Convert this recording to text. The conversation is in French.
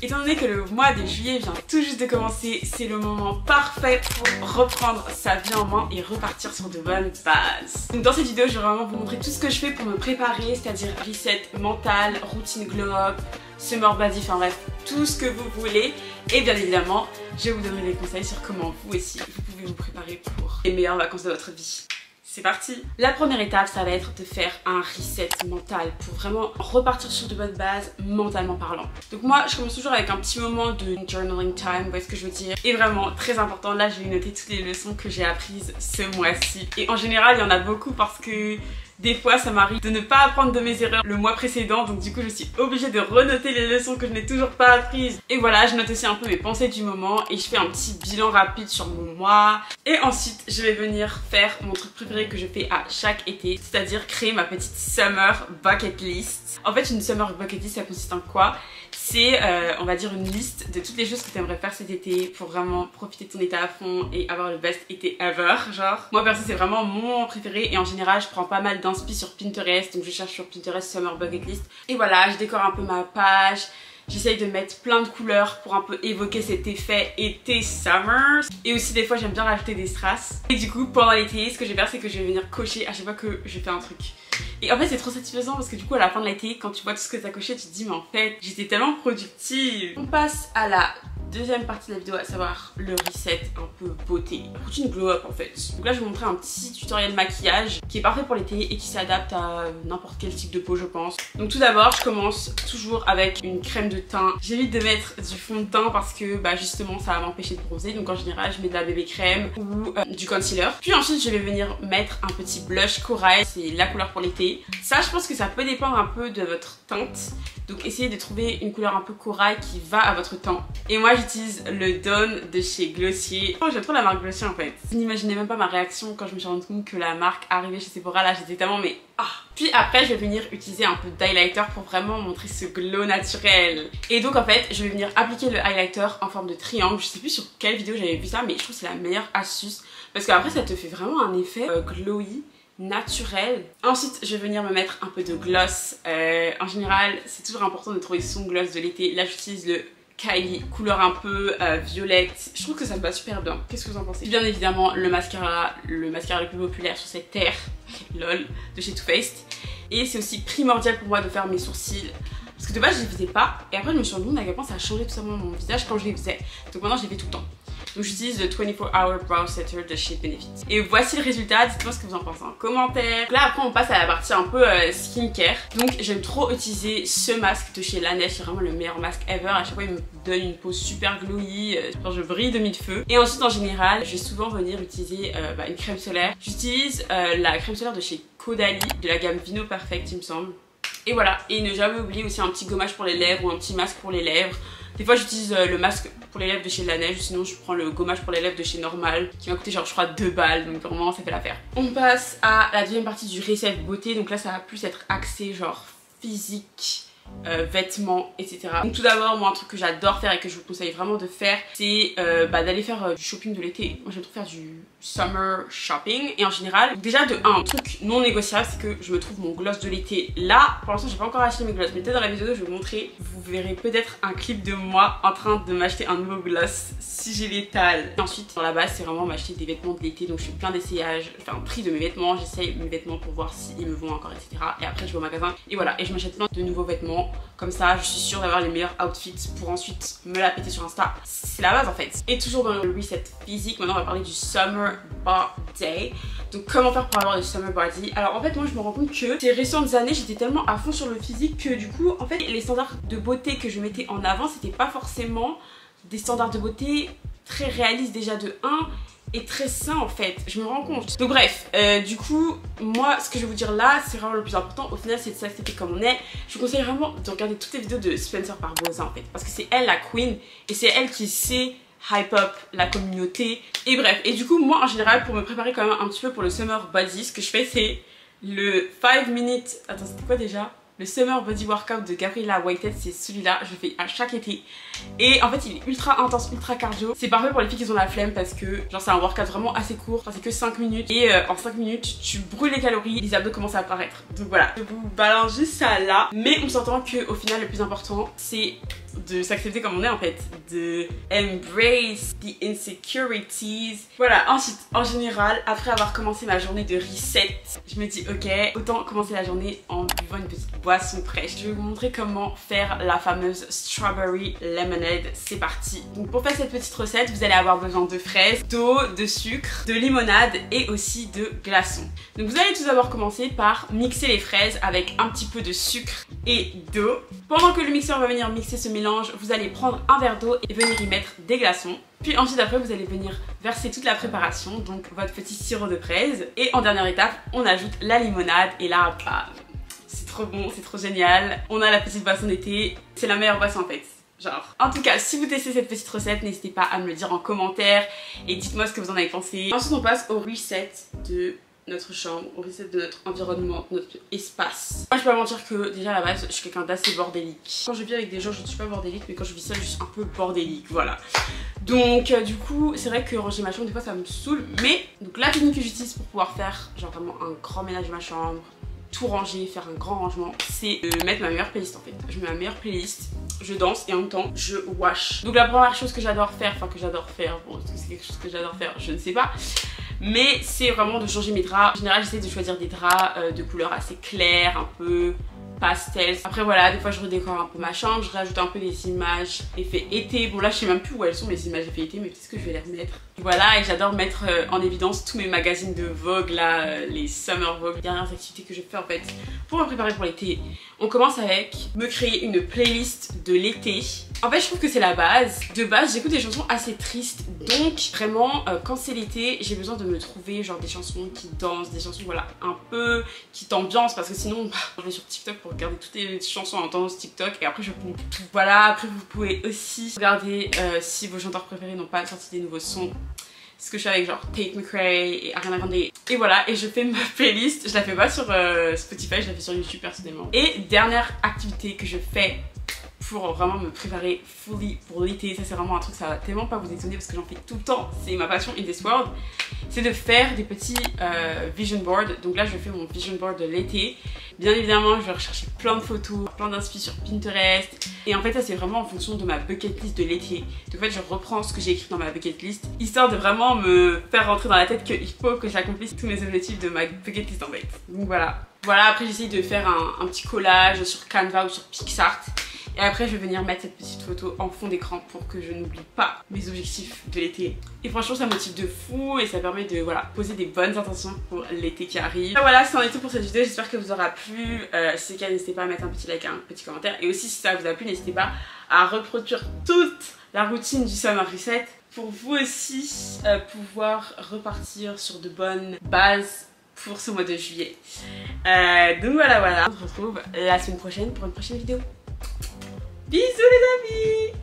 Étant donné que le mois de juillet vient tout juste de commencer, c'est le moment parfait pour reprendre sa vie en main et repartir sur de bonnes bases. Donc dans cette vidéo, je vais vraiment vous montrer tout ce que je fais pour me préparer, c'est-à-dire reset mental, routine glow up, summer body, enfin bref, tout ce que vous voulez. Et bien évidemment, je vais vous donner des conseils sur comment vous aussi, vous pouvez vous préparer pour les meilleures vacances de votre vie. C'est parti! La première étape, ça va être de faire un reset mental pour vraiment repartir sur de bonnes bases mentalement parlant. Donc moi, je commence toujours avec un petit moment de journaling time, vous voyez ce que je veux dire? Et vraiment, très important, là je vais noter toutes les leçons que j'ai apprises ce mois-ci. Et en général, il y en a beaucoup parce que des fois, ça m'arrive de ne pas apprendre de mes erreurs le mois précédent, donc du coup, je suis obligée de renoter les leçons que je n'ai toujours pas apprises. Et voilà, je note aussi un peu mes pensées du moment et je fais un petit bilan rapide sur mon mois. Et ensuite, je vais venir faire mon truc préféré que je fais à chaque été, c'est-à-dire créer ma petite summer bucket list. En fait, une summer bucket list, ça consiste en quoi? C'est, on va dire, une liste de toutes les choses que tu aimerais faire cet été pour vraiment profiter de ton été à fond et avoir le best été ever, genre. Moi, perso, c'est vraiment mon moment préféré et en général, je prends pas mal d'inspi sur Pinterest, donc je cherche sur Pinterest Summer Bucket List. Et voilà, je décore un peu ma page. J'essaye de mettre plein de couleurs pour un peu évoquer cet effet été summer. Et aussi des fois j'aime bien rajouter des strass. Et du coup pendant l'été, ce que je vais faire, c'est que je vais venir cocher à chaque fois que je fais un truc. Et en fait c'est trop satisfaisant parce que du coup à la fin de l'été, quand tu vois tout ce que tu as coché, tu te dis mais en fait j'étais tellement productive. On passe à la deuxième partie de la vidéo, à savoir le reset un peu beauté, routine glow up en fait. Donc là je vais vous montrer un petit tutoriel maquillage qui est parfait pour l'été et qui s'adapte à n'importe quel type de peau je pense. Donc tout d'abord je commence toujours avec une crème de teint. J'évite de mettre du fond de teint parce que bah justement ça va m'empêcher de bronzer, donc en général je mets de la bébé crème ou du concealer. Puis ensuite je vais venir mettre un petit blush corail, c'est la couleur pour l'été. Ça je pense que ça peut dépendre un peu de votre teinte. Donc essayez de trouver une couleur un peu corail qui va à votre teint. Et moi j'utilise le Dawn de chez Glossier. Oh, j'aime trop la marque Glossier en fait. Vous n'imaginez même pas ma réaction quand je me suis rendu compte que la marque arrivait chez Sephora. Là j'étais tellement mais ah. Puis après je vais venir utiliser un peu d'highlighter pour vraiment montrer ce glow naturel. Et donc en fait je vais venir appliquer le highlighter en forme de triangle. Je sais plus sur quelle vidéo j'avais vu ça mais je trouve que c'est la meilleure astuce. Parce qu'après ça te fait vraiment un effet glowy, naturel. Ensuite je vais venir me mettre un peu de gloss. En général c'est toujours important de trouver son gloss de l'été. Là j'utilise le Kylie, couleur un peu violette. Je trouve que ça me va super bien. Qu'est-ce que vous en pensez? Bien évidemment le mascara le plus populaire sur cette terre, lol, de chez Too Faced. Et c'est aussi primordial pour moi de faire mes sourcils. Parce que de base je les faisais pas et après je me suis rendu compte à quel point ça a changé tout simplement mon visage quand je les faisais. Donc maintenant je les fais tout le temps. Donc j'utilise le 24 Hour Brow Setter de chez Benefit. Et voici le résultat, dites-moi ce que vous en pensez en commentaire. Là après on passe à la partie un peu skincare. Donc j'aime trop utiliser ce masque de chez Laneige, c'est vraiment le meilleur masque ever. À chaque fois il me donne une peau super glowy, genre je brille de mille feux. Et ensuite en général je vais souvent venir utiliser une crème solaire. J'utilise la crème solaire de chez Caudalie, de la gamme Vino Perfect il me semble. Et voilà, et ne jamais oublier aussi un petit gommage pour les lèvres ou un petit masque pour les lèvres. Des fois j'utilise le masque pour les lèvres de chez Laneige, sinon je prends le gommage pour les lèvres de chez Normal qui m'a coûté genre je crois 2 balles, donc vraiment ça fait l'affaire. On passe à la deuxième partie du reset beauté, donc là ça va plus être axé genre physique, vêtements, etc. Donc tout d'abord moi un truc que j'adore faire et que je vous conseille vraiment de faire, c'est d'aller faire du shopping de l'été. Moi j'aime trop faire du summer shopping et en général déjà de un truc non négociable c'est que je me trouve mon gloss de l'été là. Pour l'instant j'ai pas encore acheté mes gloss mais peut-être dans la vidéo je vais vous montrer, vous verrez peut-être un clip de moi en train de m'acheter un nouveau gloss si j'ai l'étale. Et ensuite dans la base c'est vraiment m'acheter des vêtements de l'été, donc je fais plein d'essayages, je fais un prix de mes vêtements, j'essaye mes vêtements pour voir s'ils me vont encore, etc. Et après je vais au magasin et voilà, et je m'achète plein de nouveaux vêtements. Comme ça je suis sûre d'avoir les meilleurs outfits pour ensuite me la péter sur Insta. C'est la base en fait. Et toujours dans le reset physique, maintenant on va parler du summer body. Donc comment faire pour avoir le summer body? Alors en fait moi je me rends compte que ces récentes années j'étais tellement à fond sur le physique que du coup en fait les standards de beauté que je mettais en avant c'était pas forcément des standards de beauté très réalistes déjà de 1 et très sain en fait, je me rends compte. Donc bref, du coup, moi ce que je vais vous dire là, c'est vraiment le plus important. Au final c'est de s'accepter comme on est. Je vous conseille vraiment de regarder toutes les vidéos de Spencer Barbosa en fait, parce que c'est elle la queen et c'est elle qui sait hype up la communauté. Et bref, et du coup moi en général pour me préparer quand même un petit peu pour le summer body, ce que je fais c'est le 5 minutes, attends c'était quoi déjà? Le Summer Body Workout de Gabriella Whitehead, c'est celui-là, je le fais à chaque été. Et en fait il est ultra intense, ultra cardio. C'est parfait pour les filles qui ont la flemme parce que genre c'est un workout vraiment assez court, enfin c'est que 5 minutes. Et en 5 minutes tu brûles les calories, les abdos commencent à apparaître. Donc voilà, je vous balance juste ça là. Mais on s'entend qu'au final le plus important c'est de s'accepter comme on est en fait, de embrace the insecurities. Voilà, ensuite en général, après avoir commencé ma journée de reset, je me dis ok, autant commencer la journée en buvant une petite boisson fraîche. Je vais vous montrer comment faire la fameuse strawberry lemonade. C'est parti. Donc pour faire cette petite recette, vous allez avoir besoin de fraises, d'eau, de sucre, de limonade et aussi de glaçons. Donc vous allez tout d'abord commencer par mixer les fraises avec un petit peu de sucre et d'eau. Pendant que le mixeur va venir mixer ce mélange, vous allez prendre un verre d'eau et venir y mettre des glaçons. Puis ensuite après vous allez venir verser toute la préparation, donc votre petit sirop de fraise. Et en dernière étape, on ajoute la limonade et là, bam, c'est trop bon, c'est trop génial. On a la petite boisson d'été, c'est la meilleure boisson en fait. Genre. En tout cas, si vous testez cette petite recette, n'hésitez pas à me le dire en commentaire et dites-moi ce que vous en avez pensé. Ensuite on passe au reset de notre chambre, au reset de notre environnement, de notre espace. Moi je peux pas mentir que déjà à la base je suis quelqu'un d'assez bordélique. Quand je vis avec des gens je ne suis pas bordélique, mais quand je vis seule je suis un peu bordélique, voilà. Donc du coup c'est vrai que ranger ma chambre des fois ça me saoule, mais donc la technique que j'utilise pour pouvoir faire genre vraiment un grand ménage de ma chambre, tout ranger, faire un grand rangement, c'est de mettre ma meilleure playlist en fait. Je mets ma meilleure playlist, je danse et en même temps je wash. Donc la première chose que j'adore faire, bon est-ce que c'est quelque chose que j'adore faire, je ne sais pas, mais c'est vraiment de changer mes draps. En général j'essaie de choisir des draps de couleurs assez claires, un peu pastel. Après voilà, des fois je redécore un peu ma chambre, je rajoute un peu des images effet été. Bon là je sais même plus où elles sont mes images effet été, mais peut-être que je vais les remettre. Voilà, et j'adore mettre en évidence tous mes magazines de Vogue là, les Summer Vogue, les dernières activités que je fais en fait pour me préparer pour l'été. On commence avec me créer une playlist de l'été. En fait je trouve que c'est la base. De base j'écoute des chansons assez tristes, donc vraiment quand c'est l'été j'ai besoin de me trouver genre des chansons qui dansent, des chansons voilà un peu qui t'ambiancent, parce que sinon je vais sur TikTok pour regarder toutes les chansons en tendance TikTok et après je pompe tout. Voilà, après vous pouvez aussi regarder si vos chanteurs préférés n'ont pas sorti des nouveaux sons. Ce que je fais avec genre Tate McRae et Ariana Grande. Et voilà, et je fais ma playlist. Je la fais pas sur Spotify, je la fais sur YouTube personnellement. Et dernière activité que je fais pour vraiment me préparer fully pour l'été, ça c'est vraiment un truc, ça va tellement pas vous étonner parce que j'en fais tout le temps, c'est ma passion in this world, c'est de faire des petits vision boards. Donc là je fais mon vision board de l'été. Bien évidemment je vais rechercher plein de photos, plein d'inspi sur Pinterest, et en fait ça c'est vraiment en fonction de ma bucket list de l'été. Donc en fait je reprends ce que j'ai écrit dans ma bucket list, histoire de vraiment me faire rentrer dans la tête qu'il faut que j'accomplisse tous mes objectifs de ma bucket list en fait. Donc voilà. Voilà, après j'essaye de faire un petit collage sur Canva ou sur PixArt. Et après je vais venir mettre cette petite photo en fond d'écran pour que je n'oublie pas mes objectifs de l'été. Et franchement ça motive de fou et ça permet de voilà, poser des bonnes intentions pour l'été qui arrive. Et voilà, c'en est tout pour cette vidéo, j'espère que vous aura plu. Si c'est le cas, n'hésitez pas à mettre un petit like, un petit commentaire. Et aussi si ça vous a plu, n'hésitez pas à reproduire toute la routine du Summer Reset pour vous aussi pouvoir repartir sur de bonnes bases pour ce mois de juillet. Donc voilà, on se retrouve la semaine prochaine pour une prochaine vidéo. Bisous les amis!